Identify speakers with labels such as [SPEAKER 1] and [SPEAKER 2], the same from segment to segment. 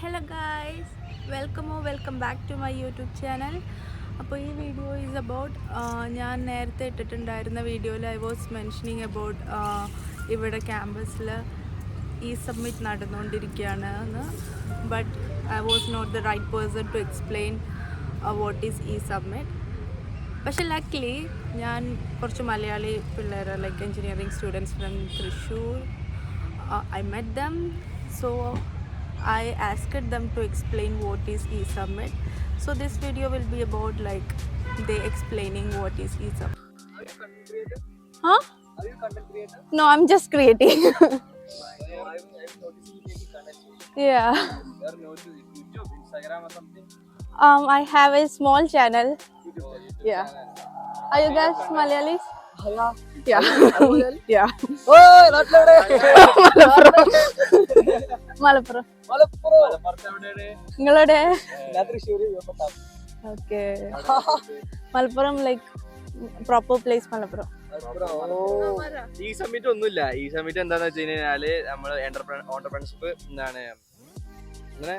[SPEAKER 1] Hello guys, welcome back to my YouTube channel. അപ്പോൾ ഈ video is about ഞാൻ നേരത്തെ ഇട്ടിട്ടുണ്ടായിരുന്ന വീഡിയോയിൽ ഐ വാസ് മെൻഷനിങ് അബൌട്ട് ഇവിടെ ക്യാമ്പസിൽ ഈ സബ്മിറ്റ് നടന്നുകൊണ്ടിരിക്കുകയാണ് എന്ന്. But I was not the right person to explain what is ഈ സബ്മിറ്റ്. പക്ഷെ ലക്കിലി ഞാൻ കുറച്ച് മലയാളി പിള്ളേർ like engineering students from Thrissur I met them, so I asked them to explain what is e-submit. So this video will be about like they explaining what is e-submit.
[SPEAKER 2] Are you content creator?
[SPEAKER 1] Huh?
[SPEAKER 2] Are you content creator?
[SPEAKER 1] No, I'm just creating.
[SPEAKER 2] I've noticed you making content.
[SPEAKER 1] Yeah.
[SPEAKER 2] You are not to YouTube, Instagram or something?
[SPEAKER 1] I have a small channel.
[SPEAKER 2] YouTube
[SPEAKER 1] Yeah.
[SPEAKER 2] channel.
[SPEAKER 1] Are you guys Malayalis?
[SPEAKER 2] Yeah.
[SPEAKER 1] Yeah. Yeah.
[SPEAKER 2] Oh, not loud.
[SPEAKER 1] Malappuram.
[SPEAKER 2] Malappuram.
[SPEAKER 1] നിങ്ങളുടെ
[SPEAKER 2] ഞാൻ തൃശ്ശൂര് യുവപ്പട്ടാം.
[SPEAKER 1] Okay. Malappuram like proper place Malappuram.
[SPEAKER 3] ഈ summit ഒന്നുമില്ല. ഈ summit എന്താന്ന് വെച്ച് കഴിഞ്ഞാല് നമ്മള് ഓണ്ടർപ്രണർഷിപ്പ് എന്താണ് അങ്ങനെ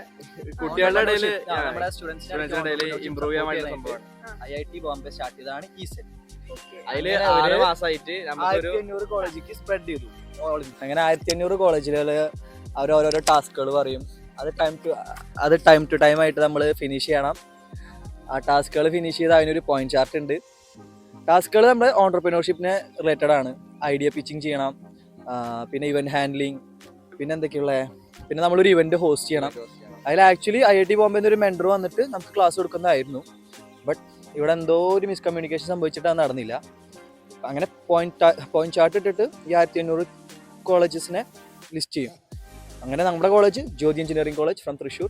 [SPEAKER 3] കുട്ടികളുടെ ഇടയിൽ
[SPEAKER 2] നമ്മുടെ സ്റ്റുഡൻസിന്റെ
[SPEAKER 3] ഇടയിൽ ഇമ്പ്രൂവ് ചെയ്യാൻ വേണ്ടി സംഭവമാണ്.
[SPEAKER 2] IIT ബോംബെ സ്റ്റാർട്ട് ചെയ്തതാണ് ഈ സെറ്റ്.
[SPEAKER 3] അതില് 6 മാസമായിട്ട് നമുക്കൊരു
[SPEAKER 2] 1500 കോളേജിലേക്ക് സ്പ്രെഡ് ചെയ്തു. അങ്ങനെ 1500 കോളേജുകളിൽ അവർ ഓരോരോ ടാസ്കുകൾ പറയും. അത് ടൈം ടു ടൈം ആയിട്ട് നമ്മൾ ഫിനിഷ് ചെയ്യണം. ആ ടാസ്കുകൾ ഫിനിഷ് ചെയ്ത് അതിനൊരു പോയിന്റ് ചാർട്ട് ഉണ്ട്. ടാസ്കുകൾ നമ്മുടെ ഓണ്ടർപ്രണർഷിപ്പിന് റിലേറ്റഡ് ആണ്. ഐഡിയ പിച്ചിങ് ചെയ്യണം, പിന്നെ ഇവന്റ് ഹാൻഡ്ലിങ്, പിന്നെ എന്തൊക്കെയുള്ളത്, പിന്നെ നമ്മളൊരു ഇവന്റ് ഹോസ്റ്റ് ചെയ്യണം. അതിൽ ആക്ച്വലി IIT ബോംബെ ഒരു മെൻറ്റർ വന്നിട്ട് നമുക്ക് ക്ലാസ് കൊടുക്കുന്നതായിരുന്നു. ബട്ട് ഇവിടെ എന്തോ ഒരു മിസ്കമ്മ്യൂണിക്കേഷൻ സംഭവിച്ചിട്ട് അത് നടന്നില്ല. അങ്ങനെ പോയിന്റ് ചാർട്ട് ഇട്ടിട്ട് ഈ 1500 കോളേജസിനെ ലിസ്റ്റ് ചെയ്യും. അങ്ങനെ നമ്മുടെ college Jyothi engineering college from Thrissur.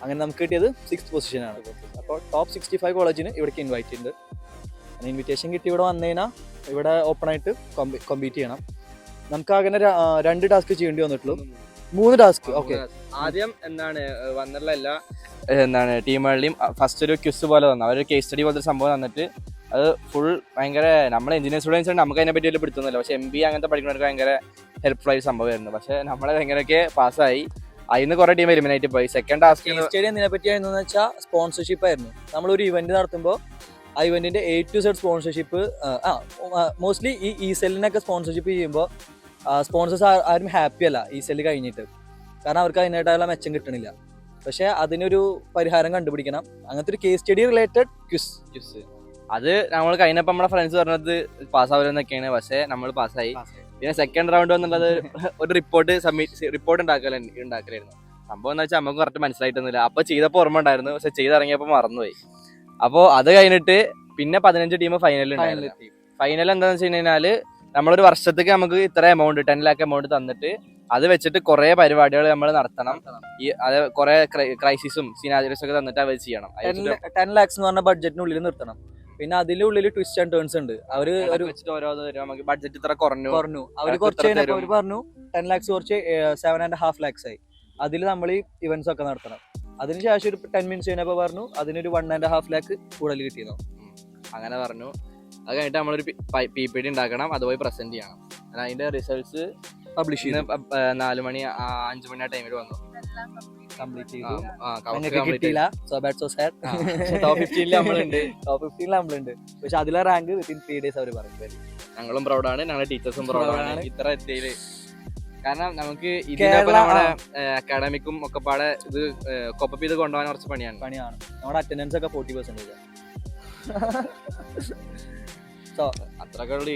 [SPEAKER 2] അങ്ങനെ നമുക്ക് കിട്ടിയത് 6th പൊസിഷനാണ്. അപ്പോൾ ടോപ്പ് 65 കോളേജിന് ഇവിടേക്ക് ഇൻവൈറ്റ് ചെയ്യുന്നുണ്ട്. ഇൻവിറ്റേഷൻ കിട്ടി ഇവിടെ വന്നു കഴിഞ്ഞാൽ ഇവിടെ ഓപ്പൺ ആയിട്ട് കോമ്പീറ്റ് ചെയ്യണം. നമുക്ക് അങ്ങനെ 2 ടാസ്ക് ചെയ്യേണ്ടി വന്നിട്ടുള്ളൂ. 3 ടാസ്ക്. ഓക്കെ,
[SPEAKER 3] ആദ്യം എന്താണ് ടീമുകളുടെയും ഫസ്റ്റ് ഒരു ക്വിസ് പോലെ തന്നു. അവരൊരു കേസ് സ്റ്റഡി പോലത്തെ സംഭവം തന്നിട്ട് അത് ഫുൾ ഭയങ്കര നമ്മളെ എഞ്ചിനീയറിംഗ് സ്റ്റുഡൻസ് ഉണ്ട്, നമുക്ക് അതിനെ പറ്റി വലിയ പിടുത്തൊന്നുമില്ല. പക്ഷെ MBA അങ്ങനത്തെ പഠിക്കുന്നവർക്ക് ഭയങ്കര ഹെൽപ്ഫുൾ ആയ സംഭവമായിരുന്നു. പക്ഷെ നമ്മളെ എങ്ങനെയൊക്കെ പാസ്സായി. അതിന് കുറെ ടീം എലിമിനേറ്റ് പോയി. സെക്കൻഡ് ടാസ്ക്
[SPEAKER 2] സ്റ്റഡി എന്തിനെ പറ്റിയായിരുന്നു വെച്ചാൽ സ്പോൺസർഷിപ്പ് ആയിരുന്നു. നമ്മളൊരു ഇവന്റ് നടത്തുമ്പോൾ ആ ഇവന്റിന്റെ A to Z sponsorship, mostly ഈ സെല്ലിനൊക്കെ സ്പോൺസർഷിപ്പ് ചെയ്യുമ്പോൾ സ്പോൺസേഴ്സ് ആരും ഹാപ്പി അല്ല ഈ സെല്ല് കഴിഞ്ഞിട്ട്. കാരണം അവർക്ക് അതിനായിട്ടുള്ള മെച്ചം കിട്ടണില്ല. പക്ഷെ അതിനൊരു പരിഹാരം കണ്ടുപിടിക്കണം. അങ്ങനത്തെ ഒരു കേസ് സ്റ്റഡി റിലേറ്റഡ് ക്വിസ്
[SPEAKER 3] അത് നമ്മൾ കഴിഞ്ഞപ്പോൾ നമ്മുടെ ഫ്രണ്ട്സ് പറഞ്ഞത് പാസ്സാവില്ലെന്നൊക്കെയാണ്. പക്ഷെ നമ്മൾ പാസ്സായി. പിന്നെ സെക്കൻഡ് റൗണ്ട് എന്നുള്ളത് ഒരു റിപ്പോർട്ട് ഉണ്ടാക്കലായിരുന്നു. സംഭവം എന്ന് വെച്ചാൽ നമുക്ക് കറക്റ്റ് മനസ്സിലായിട്ടൊന്നുമില്ല. അപ്പോൾ ചെയ്തപ്പോൾ ഓർമ്മ ഉണ്ടായിരുന്നു, പക്ഷെ ചെയ്തിറങ്ങിയപ്പോൾ മറന്നുപോയി. അപ്പോൾ അത് കഴിഞ്ഞിട്ട് പിന്നെ 15 ടീം ഫൈനൽ എന്താണെന്ന് വെച്ച് കഴിഞ്ഞാൽ നമ്മളൊരു വർഷത്തേക്ക് നമുക്ക് ഇത്ര എമൗണ്ട് 10 lakh എമൗണ്ട് തന്നിട്ട് അത് വെച്ചിട്ട് കുറെ പരിപാടികൾ നമ്മൾ നടത്തണം. ഈ അത് കുറെ ക്രൈസിസും സിനാരിയോസും ഒക്കെ തന്നിട്ട് അവർ ചെയ്യണം.
[SPEAKER 2] 10 lakhs എന്ന് പറഞ്ഞ ബഡ്ജറ്റിനുള്ളിൽ നിർത്തണം. പിന്നെ അതിനുള്ളിൽ ട്വിസ്റ്റ് ആൻഡ് ടേൺസ് ഉണ്ട്. അവര്
[SPEAKER 3] നമുക്ക് ബഡ്ജറ്റ് ഇത്ര കുറഞ്ഞു.
[SPEAKER 2] അവര് കുറച്ച് കഴിഞ്ഞപ്പോൾ അവര് പറഞ്ഞു 10 lakhs കുറച്ച് 7.5 lakhs ആയി. അതിൽ നമ്മൾ ഈ ഇവന്റ്സ് ഒക്കെ നടത്തണം. അതിനുശേഷം ഒരു 10 minutes കഴിഞ്ഞപ്പോൾ പറഞ്ഞു അതിനൊരു 1.5 lakh കൂടുതൽ കിട്ടിയിരുന്നു.
[SPEAKER 3] അങ്ങനെ പറഞ്ഞു. അത് കഴിഞ്ഞിട്ട് നമ്മളൊരു PPT ഉണ്ടാക്കണം, അതുപോയി പ്രസന്റ് ചെയ്യണം. അതിന്റെ റിസൾട്ട്സ്
[SPEAKER 2] പബ്ലിഷ് ചെയ്ത്
[SPEAKER 3] 4 മണി 5 മണി ആ ടൈമിൽ വന്നു.
[SPEAKER 2] കംപ്ലീറ്റ് ചെയ്തു.
[SPEAKER 3] ടോപ്പ്
[SPEAKER 2] കിട്ടിയില്ല. So bad so sad.
[SPEAKER 3] Top 15 നമ്മളുണ്ട്.
[SPEAKER 2] ടോപ്പ് 15 നമ്മളുണ്ട്. പക്ഷെ അതിലെ റാങ്ക് വിത്തിൻ 3 days അവർ പറയും.
[SPEAKER 3] ഞങ്ങളും പ്രൗഡാണ്, ഞങ്ങളുടെ ടീച്ചേഴ്സും പ്രൗഡാണ് ഇത്ര എത്തിയില്. കാരണം നമുക്ക് ഇതിനൊപ്പം നമ്മുടെ അക്കാഡമിക്കും ഒക്കെ പാടെ ഇത് കോപ്പപ്പ് ചെയ്ത് കൊണ്ടുപോകാൻ കുറച്ച് പണിയാണ്.
[SPEAKER 2] നമ്മുടെ അറ്റൻഡൻസ് ഒക്കെ 40%. സോ
[SPEAKER 3] അത്രയൊക്കെ ഉള്ളു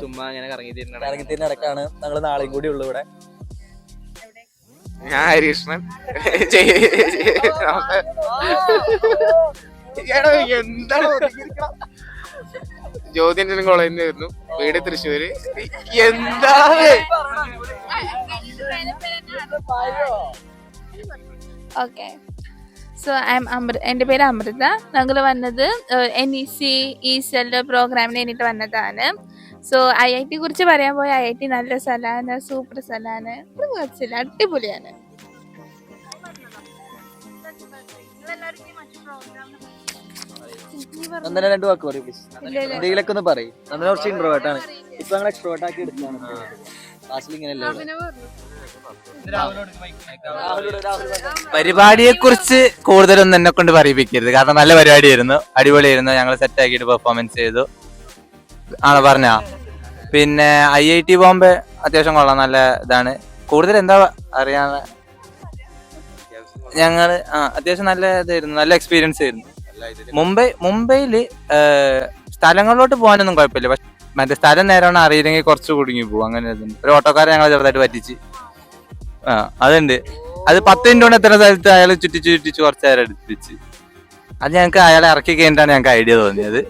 [SPEAKER 3] ചുമ്മാ ഇങ്ങനെ കറങ്ങി
[SPEAKER 2] തിരിഞ്ഞ് നടക്കാണ്. ഞങ്ങൾ നാളെയും കൂടി ഉള്ളു ഇവിടെ.
[SPEAKER 4] ഞാൻ ഹരികൃഷ്ണൻ. എന്താണ് ജ്യോതി എഞ്ചിനീയറിംഗ് കോളേജിൽ നിന്ന് വരുന്നു, വീട് തൃശ്ശൂര്. എന്താണ്
[SPEAKER 1] ഓക്കെ. സോ എൻ്റെ പേര് അമൃത. ഞങ്ങൾ വന്നത് NEC ESL പ്രോഗ്രാമിന് വേണ്ടിയിട്ട് വന്നതാണ്. സോ IIT കുറിച്ച് പറയാൻ പോയ IIT നല്ല സ്ഥലമാണ്, സൂപ്പർ സ്ഥലമാണ്, കുഴപ്പമില്ല, അടിപൊളിയാണ്.
[SPEAKER 2] നന്ദന 2 വാക്ക് പറയും പ്ലീസ്. എന്തെങ്കിലൊക്കെ ഒന്ന് പറയും. നന്ദന കുറച്ച് ഇൻട്രോവേർട്ട് ആണ്. ഇപ്പൊ ഞങ്ങൾ എക്സ്ട്രോവേർട്ട് ആക്കി എടുക്കുകയാണ്. ക്ലാസ്സിൽ ഇങ്ങനെയല്ലേ.
[SPEAKER 5] പരിപാടിയെ കുറിച്ച് കൂടുതലൊന്നും എന്നെ കൊണ്ട് പറയിപ്പിക്കരുത്, കാരണം നല്ല പരിപാടിയായിരുന്നു, അടിപൊളിയായിരുന്നു, ഞങ്ങൾ സെറ്റ് ആക്കിയിട്ട് പെർഫോമൻസ് ചെയ്തു. ആണോ പറഞ്ഞ? പിന്നെ IIT ബോംബെ അത്യാവശ്യം കൊള്ളാം, നല്ല ഇതാണ്. കൂടുതൽ എന്താ അറിയാനുള്ള ഞങ്ങള് അത്യാവശ്യം നല്ല ഇതായിരുന്നു, നല്ല എക്സ്പീരിയൻസ് ആയിരുന്നു. മുംബൈയില് സ്ഥലങ്ങളിലോട്ട് പോകാനൊന്നും കുഴപ്പമില്ല, പക്ഷെ മറ്റേ സ്ഥലം നേരമാണ് അറിയില്ലെങ്കിൽ കുറച്ച് കുടുങ്ങി പോകും. അങ്ങനെ ഒരു ഓട്ടോക്കാരെ ഞങ്ങൾ ചെറുതായിട്ട് പറ്റിച്ച്. അതുണ്ട്. അത് 10 മിനിറ്റ് കൊണ്ട് എത്ര സ്ഥലത്ത് അയാൾ ചുറ്റിച്ച് കുറച്ച് നേരം എടുപ്പിച്ച്. അത് ഞങ്ങൾക്ക് അയാളെ ഇറക്കി കഴിഞ്ഞിട്ടാണ് ഞങ്ങൾക്ക് ഐഡിയ തോന്നിയത്.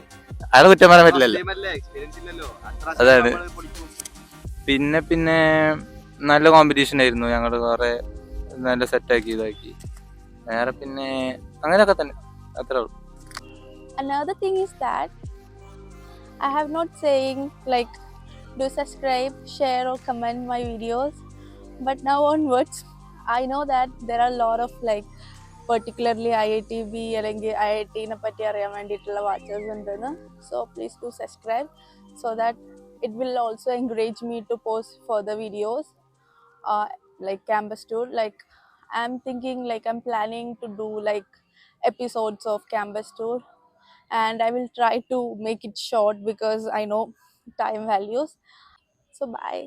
[SPEAKER 5] അയാൾ കുറ്റം പറയാൻ പറ്റില്ലല്ലോ. അതാണ്. പിന്നെ നല്ല കോമ്പറ്റീഷൻ ആയിരുന്നു, ഞങ്ങൾ കുറെ നല്ല സെറ്റാക്കി ഇതാക്കി. വേറെ പിന്നെ അങ്ങനെയൊക്കെ തന്നെ, അത്രേ ഉള്ളൂ.
[SPEAKER 1] Another thing is that I have not saying like do subscribe, share or comment my videos, but now onwards I know that there are a lot of like particularly IITB അല്ലെങ്കിൽ IIT-നെ പറ്റി അറിയാൻ വേണ്ടിയിട്ടുള്ള വാച്ചേഴ്സ് ഉണ്ടെന്ന്. So please do subscribe so that it will also encourage me to post further videos like campus tour. Like I'm thinking, like I'm planning to do like episodes of campus tour, and I will try to make it short because I know time values. So bye.